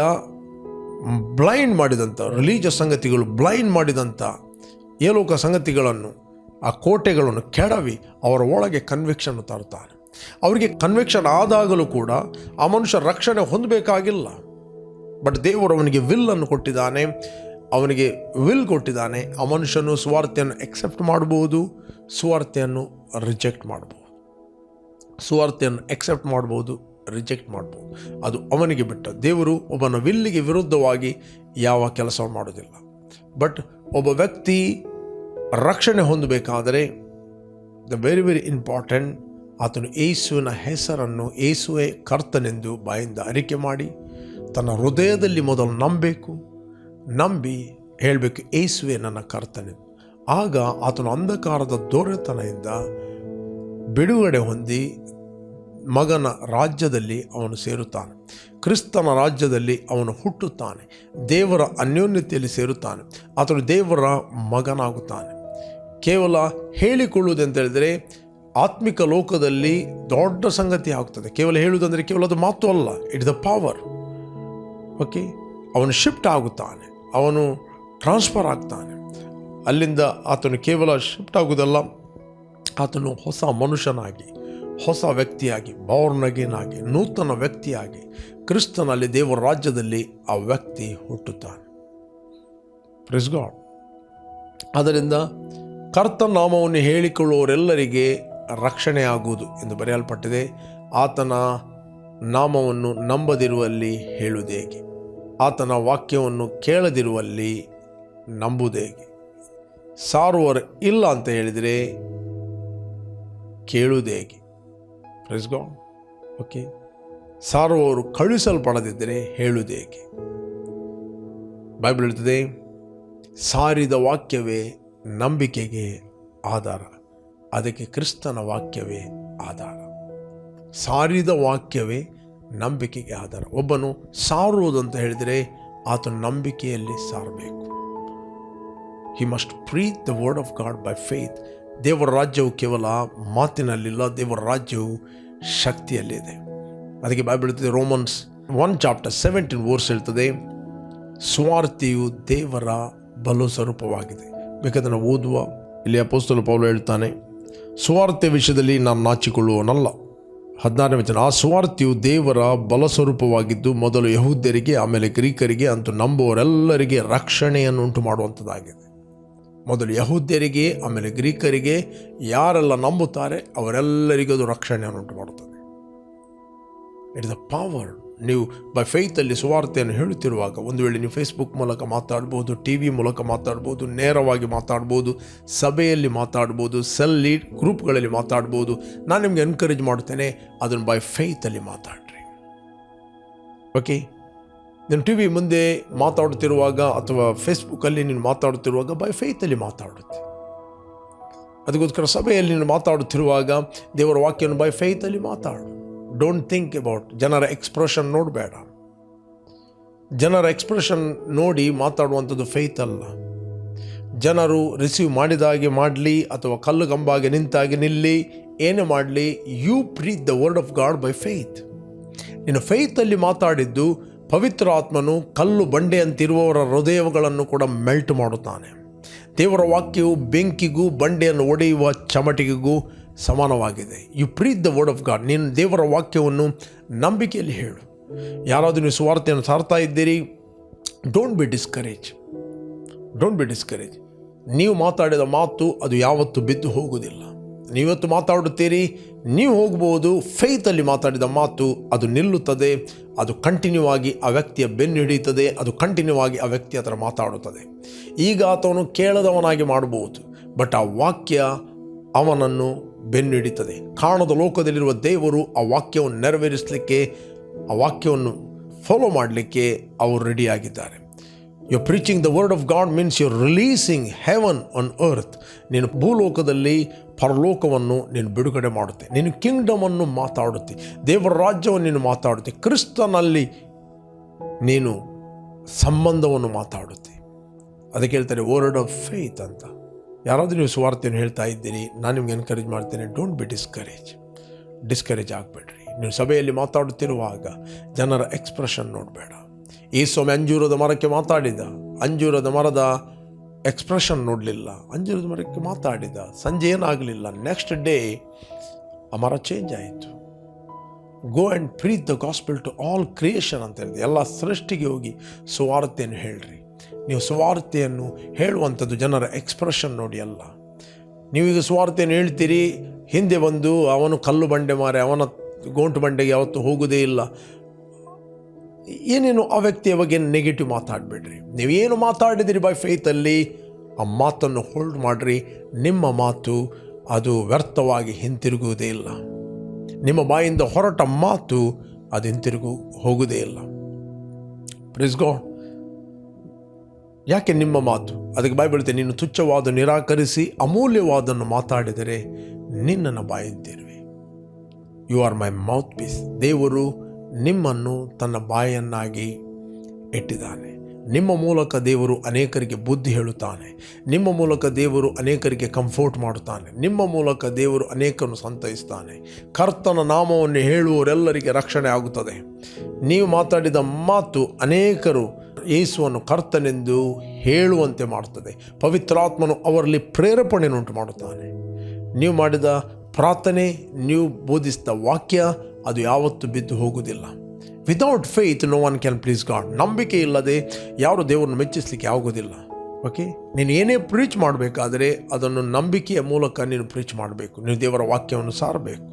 ಬ್ಲೈಂಡ್ ಮಾಡಿದಂಥ ರಿಲೀಜಿಯಸ್ ಸಂಗತಿಗಳು, ಬ್ಲೈಂಡ್ ಮಾಡಿದಂಥ ಏಲೋಕ ಸಂಗತಿಗಳನ್ನು, ಆ ಕೋಟೆಗಳನ್ನು ಕೆಡವಿ ಅವರ ಒಳಗೆ ಕನ್ವಿಕ್ಷನ್ ತರುತ್ತಾನೆ. ಅವರಿಗೆ ಕನ್ವಿಕ್ಷನ್ ಆದಾಗಲೂ ಕೂಡ ಆ ಮನುಷ್ಯ ರಕ್ಷಣೆ ಹೊಂದಬೇಕಾಗಿಲ್ಲ. ಬಟ್ ದೇವರು ಅವನಿಗೆ ವಿಲ್ಲನ್ನು ಕೊಟ್ಟಿದ್ದಾನೆ, ಅವನಿಗೆ ವಿಲ್ ಕೊಟ್ಟಿದ್ದಾನೆ. ಆ ಮನುಷ್ಯನು ಸುವಾರ್ತೆಯನ್ನು ಎಕ್ಸೆಪ್ಟ್ ಮಾಡ್ಬೋದು, ಸುವಾರ್ತೆಯನ್ನು ರಿಜೆಕ್ಟ್ ಮಾಡ್ಬೋದು. ಸುವಾರ್ತೆಯನ್ನು ಎಕ್ಸೆಪ್ಟ್ ಮಾಡ್ಬೋದು, ರಿಜೆಕ್ಟ್ ಮಾಡ್ಬೋದು. ಅದು ಅವನಿಗೆ ಬಿಟ್ಟ. ದೇವರು ಒಬ್ಬನ ವಿಲ್ಲಿಗೆ ವಿರುದ್ಧವಾಗಿ ಯಾವ ಕೆಲಸವನ್ನು ಮಾಡೋದಿಲ್ಲ. ಬಟ್ ಒಬ್ಬ ವ್ಯಕ್ತಿ ರಕ್ಷಣೆ ಹೊಂದಬೇಕಾದರೆ ದ ವೆರಿ ಇಂಪಾರ್ಟೆಂಟ್, ಆತನು ಯೇಸುವಿನ ಹೆಸರನ್ನು ಯೇಸುವೇ ಕರ್ತನೆಂದು ಬಾಯಿಂದ ಅರಿಕೆ ಮಾಡಿ ತನ್ನ ಹೃದಯದಲ್ಲಿ ಮೊದಲು ನಂಬಿ ಹೇಳಬೇಕು, ಯೇಸುವೇ ನನ್ನ ಕರ್ತನೆಂದು. ಆಗ ಆತನು ಅಂಧಕಾರದ ದೊರೆತನದಿಂದ ಬಿಡುಗಡೆ ಹೊಂದಿ ಮಗನ ರಾಜ್ಯದಲ್ಲಿ ಅವನು ಸೇರುತ್ತಾನೆ. ಕ್ರಿಸ್ತನ ರಾಜ್ಯದಲ್ಲಿ ಅವನು ಹುಟ್ಟುತ್ತಾನೆ. ದೇವರ ಅನ್ಯೋನ್ಯತೆಯಲ್ಲಿ ಸೇರುತ್ತಾನೆ. ಆತನು ದೇವರ ಮಗನಾಗುತ್ತಾನೆ. ಕೇವಲ ಹೇಳಿಕೊಳ್ಳುವುದಂತ ಹೇಳಿದರೆ ಆತ್ಮಿಕ ಲೋಕದಲ್ಲಿ ದೊಡ್ಡ ಸಂಗತಿ ಆಗ್ತದೆ. ಕೇವಲ ಹೇಳುವುದಂದರೆ ಕೇವಲ ಅದು ಮಾತು ಅಲ್ಲ, ಇಟ್ ದ ಪವರ್. ಓಕೆ, ಅವನು ಶಿಫ್ಟ್ ಆಗುತ್ತಾನೆ, ಅವನು ಟ್ರಾನ್ಸ್ಫರ್ ಆಗ್ತಾನೆ. ಅಲ್ಲಿಂದ ಆತನು ಕೇವಲ ಶಿಫ್ಟ್ ಆಗುವುದಲ್ಲ, ಆತನು ಹೊಸ ಮನುಷ್ಯನಾಗಿ, ಹೊಸ ವ್ಯಕ್ತಿಯಾಗಿ, ಬಾರ್ನ್ ಅಗೇನ್ ಆಗಿ, ನೂತನ ವ್ಯಕ್ತಿಯಾಗಿ ಕ್ರಿಸ್ತನಲ್ಲಿ ದೇವರ ರಾಜ್ಯದಲ್ಲಿ ಆ ವ್ಯಕ್ತಿ ಹುಟ್ಟುತ್ತಾನೆ. Praise god. ಆದ್ದರಿಂದ ಕರ್ತನ ನಾಮವನ್ನು ಹೇಳಿಕೊಳ್ಳುವವರೆಲ್ಲರಿಗೆ ರಕ್ಷಣೆ ಆಗುವುದು ಎಂದು ಬರೆಯಲ್ಪಟ್ಟಿದೆ. ಆತನ ನಾಮವನ್ನು ನಂಬದಿರುವಲ್ಲಿ ಹೇಳುವುದೇಗೆ? ಆತನ ವಾಕ್ಯವನ್ನು ಕೇಳದಿರುವಲ್ಲಿ ನಂಬುವುದೇಗೆ? ಸಾರುವರು ಇಲ್ಲ ಅಂತ ಹೇಳಿದರೆ ಕೇಳುವುದೇಗೆ? Praise God. ಓಕೆ, ಸಾರುವವರು ಕಳುಹಿಸಲ್ಪಡದಿದ್ದರೆ ಹೇಳುವುದೇಗೆ? ಬೈಬಲ್ ಹೇಳ್ತದೆ, ಸಾರಿದ ವಾಕ್ಯವೇ ನಂಬಿಕೆಗೆ ಆಧಾರ, ಅದಕ್ಕೆ ಕ್ರಿಸ್ತನ ವಾಕ್ಯವೇ ಆಧಾರ. ಸಾರಿದ ವಾಕ್ಯವೇ ನಂಬಿಕೆಗೆ ಆಧಾರ. ಒಬ್ಬನು ಸಾರುವುದಂತ ಹೇಳಿದರೆ ಆತನು ನಂಬಿಕೆಯಲ್ಲಿ ಸಾರಬೇಕು. He must preach the word of God by faith. ದೇವರ ರಾಜ್ಯವು ಕೇವಲ ಮಾತಿನಲ್ಲಿಲ್ಲ, ದೇವರ ರಾಜ್ಯವು ಶಕ್ತಿಯಲ್ಲಿದೆ. ಅದಕ್ಕೆ ಬೈಬಲ್ ಹೇಳ್ತದೆ, ರೋಮನ್ಸ್ 1:17 ಹೇಳ್ತದೆ, ಸುವಾರ್ತೆಯು ದೇವರ ಬಲು ಸ್ವರೂಪವಾಗಿದೆ. ಬೇಕಾದ್ರೆ ನಾವು ಓದುವ. ಇಲ್ಲಿ ಅಪೊಸ್ತಲ ಪೌಲ ಹೇಳ್ತಾನೆ, ಸುವಾರ್ತೆ ವಿಷಯದಲ್ಲಿ ನಾನು ನಾಚಿಕೊಳ್ಳುವನಲ್ಲ. 16ನೇ ವಚನ, ಆ ಸುವಾರ್ತೆಯು ದೇವರ ಬಲ ಸ್ವರೂಪವಾಗಿದ್ದು ಮೊದಲು ಯಹೂದ್ಯರಿಗೆ ಆಮೇಲೆ ಗ್ರೀಕರಿಗೆ ಅಂತೂ ನಂಬುವವರೆಲ್ಲರಿಗೆ ರಕ್ಷಣೆಯನ್ನು ಉಂಟು ಮಾಡುವಂಥದ್ದಾಗಿದೆ. ಮೊದಲು ಯಹೂದ್ಯರಿಗೆ ಆಮೇಲೆ ಗ್ರೀಕರಿಗೆ, ಯಾರೆಲ್ಲ ನಂಬುತ್ತಾರೆ ಅವರೆಲ್ಲರಿಗೂ ಅದು ರಕ್ಷಣೆಯನ್ನು ಉಂಟು ಮಾಡುತ್ತದೆ. It is the power. ನೀವು ಬೈ ಫೇತಲ್ಲಿ ಸುವಾರ್ತೆಯನ್ನು ಹೇಳುತ್ತಿರುವಾಗ, ಒಂದು ವೇಳೆ ನೀವು ಫೇಸ್ಬುಕ್ ಮೂಲಕ ಮಾತಾಡ್ಬೋದು, ಟಿ ವಿ ಮೂಲಕ ಮಾತಾಡ್ಬೋದು, ನೇರವಾಗಿ ಮಾತಾಡ್ಬೋದು, ಸಭೆಯಲ್ಲಿ ಮಾತಾಡ್ಬೋದು, ಸೆಲ್ ಲೀಡ್ ಗ್ರೂಪ್ಗಳಲ್ಲಿ ಮಾತಾಡ್ಬೋದು. ನಾನು ನಿಮಗೆ ಎನ್ಕರೇಜ್ ಮಾಡ್ತೇನೆ, ಅದನ್ನು ಬೈ ಫೇತಲ್ಲಿ ಮಾತಾಡ್ರಿ. ಓಕೆ, ನೀನು ಟಿ ವಿ ಮುಂದೆ ಮಾತಾಡುತ್ತಿರುವಾಗ ಅಥವಾ ಫೇಸ್ಬುಕ್ಕಲ್ಲಿ ನೀನು ಮಾತಾಡುತ್ತಿರುವಾಗ ಬೈ ಫೇತಲ್ಲಿ ಮಾತಾಡುತ್ತೆ. ಅದಕ್ಕೋಸ್ಕರ ಸಭೆಯಲ್ಲಿ ನೀನು ಮಾತಾಡುತ್ತಿರುವಾಗ ದೇವರ ವಾಕ್ಯವನ್ನು ಬೈ ಫೇತಲ್ಲಿ ಮಾತಾಡು. ಡೋಂಟ್ ಥಿಂಕ್ ಅಬೌಟ್ ಜನರ ಎಕ್ಸ್ಪ್ರೆಷನ್ ನೋಡಬೇಡ. ಜನರ ಎಕ್ಸ್ಪ್ರೆಷನ್ ನೋಡಿ ಮಾತಾಡುವಂಥದ್ದು ಫೇತ್ ಅಲ್ಲ. ಜನರು ರಿಸೀವ್ ಮಾಡಿದಾಗೆ ಮಾಡಲಿ ಅಥವಾ ಕಲ್ಲು ಗಂಬಾಗೆ ನಿಂತಾಗೆ ನಿಲ್ಲಿ, ಏನೇ ಮಾಡಲಿ, you preach the word of God by faith. ನೀನು ಫೇತಲ್ಲಿ ಮಾತಾಡಿದ್ದು ಪವಿತ್ರ ಆತ್ಮನು ಕಲ್ಲು ಬಂಡೆಯಂತಿರುವವರ ಹೃದಯಗಳನ್ನು ಕೂಡ ಮೆಲ್ಟ್ ಮಾಡುತ್ತಾನೆ. ದೇವರ ವಾಕ್ಯವು ಬೆಂಕಿಗೂ ಬಂಡೆಯನ್ನು ಒಡೆಯುವ ಚಮಟಿಗೆಗೂ ಸಮಾನವಾಗಿದೆ. You preach the word of God. ನೀನು ದೇವರ ವಾಕ್ಯವನ್ನು ನಂಬಿಕೆಯಲ್ಲಿ ಹೇಳು. ಯಾರಾದರೂ ನೀವು ಸುವಾರ್ತೆಯನ್ನು ಸಾರ್ತಾ ಇದ್ದೀರಿ, ಡೋಂಟ್ ಬಿ ಡಿಸ್ಕರೇಜ್. ನೀವು ಮಾತಾಡಿದ ಮಾತು ಅದು ಯಾವತ್ತೂ ಬಿದ್ದು ಹೋಗುವುದಿಲ್ಲ. ನೀವತ್ತು ಮಾತಾಡುತ್ತೀರಿ, ನೀವು ಹೋಗ್ಬೋದು. ಫೇತಲ್ಲಿ ಮಾತಾಡಿದ ಮಾತು ಅದು ನಿಲ್ಲುತ್ತದೆ, ಅದು ಕಂಟಿನ್ಯೂ ಆಗಿ ಆ ವ್ಯಕ್ತಿಯ ಬೆನ್ನು ಹಿಡಿಯುತ್ತದೆ, ಅದು ಕಂಟಿನ್ಯೂ ಆಗಿ ಆ ವ್ಯಕ್ತಿ ಹತ್ರ ಮಾತಾಡುತ್ತದೆ. ಈಗ ಆತನು ಕೇಳದವನಾಗಿ ಮಾಡಬಹುದು, ಬಟ್ ಆ ವಾಕ್ಯ ಅವನನ್ನು ಬೆನ್ನು ಹಿಡಿತದೆ. ಕಾಣದ ಲೋಕದಲ್ಲಿರುವ ದೇವರು ಆ ವಾಕ್ಯವನ್ನು ನೆರವೇರಿಸಲಿಕ್ಕೆ, ಆ ವಾಕ್ಯವನ್ನು ಫಾಲೋ ಮಾಡಲಿಕ್ಕೆ ಅವರು ರೆಡಿಯಾಗಿದ್ದಾರೆ. You preaching the word of God means you releasing heaven on earth. ನೀನು ಭೂಲೋಕದಲ್ಲಿ ಪರಲೋಕವನ್ನು ನೀನು ಬಿಡುಗಡೆ ಮಾಡುತ್ತೆ. ನೀನು ಕಿಂಗ್ಡಮನ್ನು ಮಾತಾಡುತ್ತೆ, ದೇವರ ರಾಜ್ಯವನ್ನು ನೀನು ಮಾತಾಡುತ್ತೆ. ಕ್ರಿಸ್ತನಲ್ಲಿ ನೀನು ಸಂಬಂಧವನ್ನು ಮಾತಾಡುತ್ತೆ. ಅದಕ್ಕೆ ಹೇಳ್ತಾರೆ ವರ್ಡ್ ಆಫ್ ಫೇತ್ ಅಂತ. ಯಾರಾದರೂ ನೀವು ಸುವಾರ್ತೆಯನ್ನು ಹೇಳ್ತಾ ಇದ್ದೀರಿ, ನಾನು ನಿಮ್ಗೆ ಎನ್ಕರೇಜ್ ಮಾಡ್ತೇನೆ, ಡೋಂಟ್ ಬಿ ಡಿಸ್ಕರೇಜ್ ಆಗಬೇಡ್ರಿ. ನೀವು ಸಭೆಯಲ್ಲಿ ಮಾತಾಡುತ್ತಿರುವಾಗ ಜನರ ಎಕ್ಸ್ಪ್ರೆಷನ್ ನೋಡಬೇಡ. ಯೇಸು ಅಂಜೂರದ ಮರಕ್ಕೆ ಮಾತಾಡಿದ, ಅಂಜೂರದ ಮರದ ಎಕ್ಸ್ಪ್ರೆಷನ್ ನೋಡಲಿಲ್ಲ. ಅಂಜೂರದ ಮರಕ್ಕೆ ಮಾತಾಡಿದ, ಸಂಜೆ ಏನಾಗಲಿಲ್ಲ, ನೆಕ್ಸ್ಟ್ ಡೇ ಆ ಮರ ಚೇಂಜ್ ಆಯಿತು. Go and preach the gospel to all creation ಅಂತ ಹೇಳಿದೆ. ಎಲ್ಲ ಸೃಷ್ಟಿಗೆ ಹೋಗಿ ಸುವಾರ್ತೆಯನ್ನು ಹೇಳ್ರಿ. ನೀವು ಸುವಾರ್ತೆಯನ್ನು ಹೇಳುವಂಥದ್ದು ಜನರ ಎಕ್ಸ್ಪ್ರೆಷನ್ ನೋಡಿ ಅಲ್ಲ. ನೀವೀಗ ಸುವಾರ್ತೆಯನ್ನು ಹೇಳ್ತೀರಿ, ಹಿಂದೆ ಬಂದು ಅವನು ಕಲ್ಲು ಬಂಡೆ ಮಾರೆ, ಅವನ ಗೋಂಟು ಬಂಡೆಗೆ ಯಾವತ್ತೂ ಹೋಗೋದೇ ಇಲ್ಲ, ಏನೇನು ಆ ವ್ಯಕ್ತಿಯ ಬಗ್ಗೆ ನೆಗೆಟಿವ್ ಮಾತಾಡಬೇಡ್ರಿ. ನೀವೇನು ಮಾತಾಡಿದಿರಿ ಬೈ ಫೇತಲ್ಲಿ ಆ ಮಾತನ್ನು ಹೋಲ್ಡ್ ಮಾಡಿರಿ. ನಿಮ್ಮ ಮಾತು ಅದು ವ್ಯರ್ಥವಾಗಿ ಹಿಂತಿರುಗುವುದೇ ಇಲ್ಲ. ನಿಮ್ಮ ಬಾಯಿಂದ ಹೊರಟ ಮಾತು ಅದು ಹಿಂತಿರುಗು ಹೋಗುವುದೇ ಇಲ್ಲ. Praise God. ಯಾಕೆ ನಿಮ್ಮ ಮಾತು? ಅದಕ್ಕೆ ಬೈಬಲ್ ಹೇಳುತ್ತೆ, ನೀನು ತುಚ್ಛವಾದ ನಿರಾಕರಿಸಿ ಅಮೂಲ್ಯವಾದನ್ನು ಮಾತಾಡಿದರೆ ನಿನ್ನನ್ನು ಬಾಯಿಂತಿರುವೆ. You are my mouthpiece. ದೇವರು ನಿಮ್ಮನ್ನು ತನ್ನ ಬಾಯನ್ನಾಗಿ ಇಟ್ಟಿದ್ದಾನೆ. ನಿಮ್ಮ ಮೂಲಕ ದೇವರು ಅನೇಕರಿಗೆ ಬುದ್ಧಿ ಹೇಳುತ್ತಾನೆ. ನಿಮ್ಮ ಮೂಲಕ ದೇವರು ಅನೇಕರಿಗೆ ಕಂಫರ್ಟ್ ಮಾಡುತ್ತಾನೆ. ನಿಮ್ಮ ಮೂಲಕ ದೇವರು ಅನೇಕರನ್ನು ಸಂತೈಸ್ತಾನೆ. ಕರ್ತನ ನಾಮವನ್ನು ಹೇಳುವವರೆಲ್ಲರಿಗೆ ರಕ್ಷಣೆ ಆಗುತ್ತದೆ. ನೀವು ಮಾತಾಡಿದ ಮಾತು ಅನೇಕರು ಯೇಸುವನ್ನು ಕರ್ತನೆಂದು ಹೇಳುವಂತೆ ಮಾಡುತ್ತದೆ. ಪವಿತ್ರಾತ್ಮನು ಅವರಲ್ಲಿ ಪ್ರೇರೇಪಣೆಯನ್ನುಂಟು ಮಾಡುತ್ತಾನೆ. ನೀವು ಮಾಡಿದ ಪ್ರಾರ್ಥನೆ, ನೀವು ಬೋಧಿಸಿದ ವಾಕ್ಯ ಅದು ಯಾವತ್ತೂ ಬಿದ್ದು ಹೋಗುವುದಿಲ್ಲ. Without faith no one can please God. ನಂಬಿಕೆ ಇಲ್ಲದೆ ಯಾರು ದೇವರನ್ನು ಮೆಚ್ಚಿಸಲಿಕ್ಕೆ ಆಗೋದಿಲ್ಲ. ಓಕೆ, ನೀನು ಏನೇ ಪ್ರೀಚ್ ಮಾಡಬೇಕಾದರೆ ಅದನ್ನು ನಂಬಿಕೆಯ ಮೂಲಕ ನೀನು ಪ್ರೀಚ್ ಮಾಡಬೇಕು. ನೀವು ದೇವರ ವಾಕ್ಯವನ್ನು ಸಾರಬೇಕು.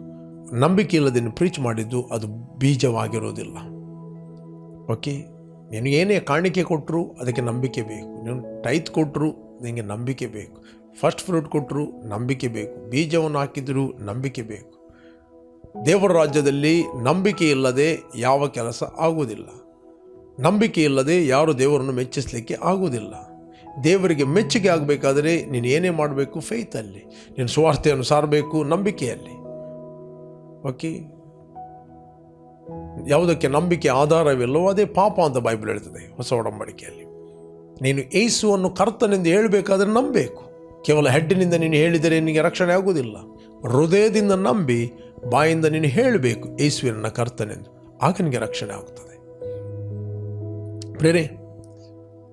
ನಂಬಿಕೆ ಇಲ್ಲದೆ ನೀನು ಪ್ರೀಚ್ ಮಾಡಿದ್ದು ಅದು ಬೀಜವಾಗಿರೋದಿಲ್ಲ. ಓಕೆ, ನೀನು ಏನೇ ಕಾಣಿಕೆ ಕೊಟ್ಟರು ಅದಕ್ಕೆ ನಂಬಿಕೆ ಬೇಕು. ನೀನು ಟೈತ್ ಕೊಟ್ಟರು ನಿನಗೆ ನಂಬಿಕೆ ಬೇಕು. ಫಸ್ಟ್ ಫ್ರೂಟ್ ಕೊಟ್ಟರು ನಂಬಿಕೆ ಬೇಕು. ಬೀಜವನ್ನು ಹಾಕಿದರೂ ನಂಬಿಕೆ ಬೇಕು. ದೇವರ ರಾಜ್ಯದಲ್ಲಿ ನಂಬಿಕೆ ಇಲ್ಲದೆ ಯಾವ ಕೆಲಸ ಆಗುವುದಿಲ್ಲ. ನಂಬಿಕೆ ಇಲ್ಲದೆ ಯಾರು ದೇವರನ್ನು ಮೆಚ್ಚಿಸಲಿಕ್ಕೆ ಆಗುವುದಿಲ್ಲ. ದೇವರಿಗೆ ಮೆಚ್ಚುಗೆ ಆಗಬೇಕಾದರೆ ನೀನು ಏನೇ ಮಾಡಬೇಕು? ಫೇತಲ್ಲಿ ನೀನು ಸುವಾರ್ತೆಯನ್ನು ಸಾರಬೇಕು, ನಂಬಿಕೆಯಲ್ಲಿ. ಓಕೆ, ಯಾವುದಕ್ಕೆ ನಂಬಿಕೆ ಆಧಾರವಿಲ್ಲವೋ ಅದೇ ಪಾಪ ಅಂತ ಬೈಬಲ್ ಹೇಳ್ತದೆ ಹೊಸ ಒಡಂಬಡಿಕೆಯಲ್ಲಿ. ನೀನು ಯೇಸುವನ್ನು ಕರ್ತನೆಂದು ಹೇಳಬೇಕಾದ್ರೆ ನಂಬಬೇಕು. ಕೇವಲ ಹೆಡ್ಡಿನಿಂದ ನೀನು ಹೇಳಿದರೆ ನಿನಗೆ ರಕ್ಷಣೆ ಆಗುವುದಿಲ್ಲ. ಹೃದಯದಿಂದ ನಂಬಿ ಬಾಯಿಂದ ನೀನು ಹೇಳಬೇಕು ಯೇಸುವಿನ ಕರ್ತನೆಂದು, ಆಗ ನಿನಗೆ ರಕ್ಷಣೆ ಆಗುತ್ತದೆ. ಪ್ರೇರೆ,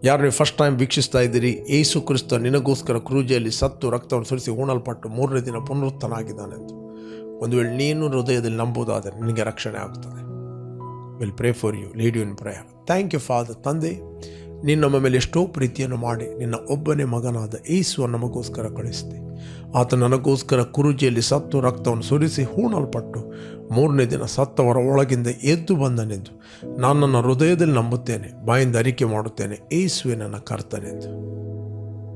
ಯಾರು ನೀವು ಫಸ್ಟ್ ಟೈಮ್ ವೀಕ್ಷಿಸ್ತಾ ಇದ್ದೀರಿ, ಯೇಸು ಕ್ರಿಸ್ತ ನಿನಗೋಸ್ಕರ ಕ್ರೂಜೆಯಲ್ಲಿ ಸತ್ತು ರಕ್ತವನ್ನು ಸುರಿಸಿ ಹೂಣಲ್ಪಟ್ಟು 3ನೇ ದಿನ ಪುನರುತ್ಥಾನಾಗಿದ್ದಾನೆಂದು ಒಂದು ವೇಳೆ ನೀನು ಹೃದಯದಲ್ಲಿ ನಂಬುವುದಾದರೆ ನಿನಗೆ ರಕ್ಷಣೆ ಆಗುತ್ತದೆ. Will pray for you, lead you in prayer. Thank you father. ತಂದೆ, ನೀನು ನಮ್ಮ ಮೇಲೆ ಎಷ್ಟೋ ಪ್ರೀತಿಯನ್ನು ಮಾಡಿ ನಿನ್ನ ಒಬ್ಬನೇ ಮಗನಾದ ಯೇಸುವನ್ನು ನಮಗೋಸ್ಕರ ಕಳಿಸಿದೆ. ಆತ ನನಗೋಸ್ಕರ ಕುರುಜಿಯಲ್ಲಿ ಸತ್ತು ರಕ್ತವನ್ನು ಸುರಿಸಿ ಹೂಣಲ್ಪಟ್ಟು 3ನೇ ದಿನ ಸತ್ತವರ ಒಳಗಿಂದ ಎದ್ದು ಬಂದನೆಂದು ನಾನು ನನ್ನ ಹೃದಯದಲ್ಲಿ ನಂಬುತ್ತೇನೆ, ಬಾಯಿಂದ ಅರಿಕೆ ಮಾಡುತ್ತೇನೆ, ಯೇಸುವೆ ನನ್ನ ಕರ್ತನೆಂದು.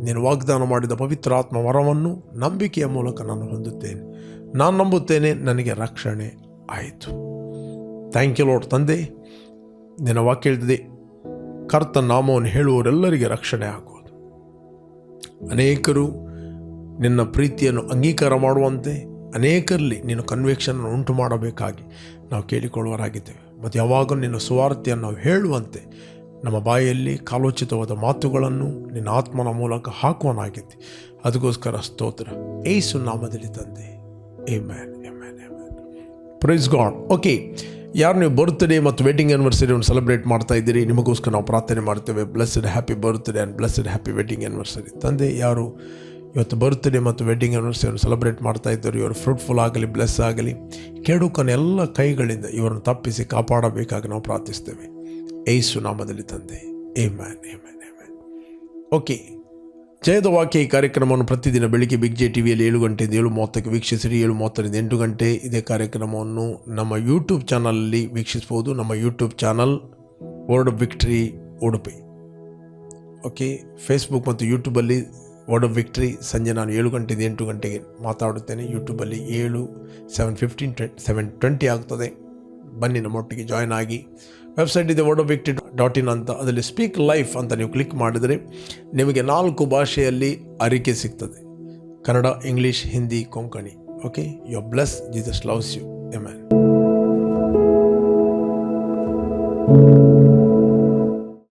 ನೀನು ವಾಗ್ದಾನ ಮಾಡಿದ ಪವಿತ್ರಾತ್ಮ ವರವನ್ನು ನಂಬಿಕೆಯ ಮೂಲಕ ನಾನು ಹೊಂದುತ್ತೇನೆ. ನಾನು ನಂಬುತ್ತೇನೆ, ನನಗೆ ರಕ್ಷಣೆ ಆಯಿತು. Thank you Lord. ತಂದೆ, ನಿನ್ನ ವಾಕ್ಯ ಹೇಳಿದೆ, ಕರ್ತನ ನಾಮವನ್ನು ಹೇಳುವವರೆಲ್ಲರಿಗೆ ರಕ್ಷಣೆ ಆಗುವುದು. ಅನೇಕರು ನಿನ್ನ ಪ್ರೀತಿಯನ್ನು ಅಂಗೀಕಾರ ಮಾಡುವಂತೆ ಅನೇಕರಲ್ಲಿ ನೀನು ಕನ್ವಿಕ್ಷನ್ ಉಂಟು ಮಾಡಬೇಕಾಗಿ ನಾವು ಕೇಳಿಕೊಳ್ಳುವರಾಗಿದ್ದೇವೆ. ಮತ್ತು ಯಾವಾಗ ನಿನ್ನ ಸುವಾರ್ತೆಯನ್ನು ನಾವು ಹೇಳುವಂತೆ ನಮ್ಮ ಬಾಯಲ್ಲಿ ಕಾಲೋಚಿತವಾದ ಮಾತುಗಳನ್ನು ನಿನ್ನ ಆತ್ಮನ ಮೂಲಕ ಹಾಕುವನಾಗಿದ್ದೆ. ಅದಕ್ಕೋಸ್ಕರ ಸ್ತೋತ್ರ ಯೇಸು ನಾಮದಲ್ಲಿ ತಂದೆ. Amen, amen, amen. Praise God. Okay, ಯಾರು ನೀವು ಬರ್ತ್ಡೇ ಮತ್ತು ವೆಡ್ಡಿಂಗ್ ಆ್ಯನಿವರ್ಸರಿಯನ್ನು ಸೆಲೆಬ್ರೇಟ್ ಮಾಡ್ತಾ ಇದ್ದೀರಿ, ನಿಮಗೋಸ್ಕರ ನಾವು ಪ್ರಾರ್ಥನೆ ಮಾಡ್ತೇವೆ. Blessed happy birthday and blessed happy wedding anniversary. ತಂದೆ, ಯಾರು ಇವತ್ತು ಬರ್ತ್ಡೇ ಮತ್ತು ವೆಡ್ಡಿಂಗ್ ಆ್ಯನಿವರ್ಸರಿಯನ್ನು ಸೆಲೆಬ್ರೇಟ್ ಮಾಡ್ತಾ ಇದ್ದರು, ಇವರು ಫ್ರೂಟ್ಫುಲ್ ಆಗಲಿ, ಬ್ಲೆಸ್ ಆಗಲಿ. ಕೆಡುಕನ ಎಲ್ಲ ಕೈಗಳಿಂದ ಇವರನ್ನು ತಪ್ಪಿಸಿ ಕಾಪಾಡಬೇಕಾಗಿ ನಾವು ಪ್ರಾರ್ಥಿಸ್ತೇವೆ ಯೇಸು ನಾಮದಲ್ಲಿ ತಂದೆ. Amen, amen, amen. ಓಕೆ, ಜಯದ ವಾಕ್ಯ ಈ ಕಾರ್ಯಕ್ರಮವನ್ನು ಪ್ರತಿದಿನ ಬೆಳಿಗ್ಗೆ ಬಿಗ್ ಜೆ ಟಿವಿಯಲ್ಲಿ 7 ಗಂಟೆಯಿಂದ 7:30ಕ್ಕೆ ವೀಕ್ಷಿಸಿರಿ. 7:30ರಿಂದ 8 ಗಂಟೆ ಇದೇ ಕಾರ್ಯಕ್ರಮವನ್ನು ನಮ್ಮ ಯೂಟ್ಯೂಬ್ ಚಾನಲಲ್ಲಿ ವೀಕ್ಷಿಸ್ಬೋದು. ನಮ್ಮ YouTube channel word of victory Udupi. Okay, Facebook ಮತ್ತು ಯೂಟ್ಯೂಬಲ್ಲಿ ವರ್ಡ್ ಆಫ್ ವಿಕ್ಟ್ರಿ ಸಂಜೆ ನಾನು 7 ಗಂಟೆಯಿಂದ 8 ಗಂಟೆಗೆ ಮಾತಾಡುತ್ತೇನೆ. ಯೂಟ್ಯೂಬಲ್ಲಿ 7:15 7:20 ಆಗ್ತದೆ. ಬನ್ನಿ, ನಮ್ಮೊಟ್ಟಿಗೆ ಜಾಯ್ನ್ ಆಗಿ. ವೆಬ್ಸೈಟ್ ಇದೆ wordofvictory.in ಅಂತ. ಅದರಲ್ಲಿ ಸ್ಪೀಕ್ ಲೈಫ್ ಅಂತ ನೀವು ಕ್ಲಿಕ್ ಮಾಡಿದರೆ ನಿಮಗೆ 4 ಭಾಷೆಯಲ್ಲಿ ಅರಿಕೆ ಸಿಗ್ತದೆ: Kannada, English, Hindi, Konkani. Okay, you are bless. Jesus loves you. Amen.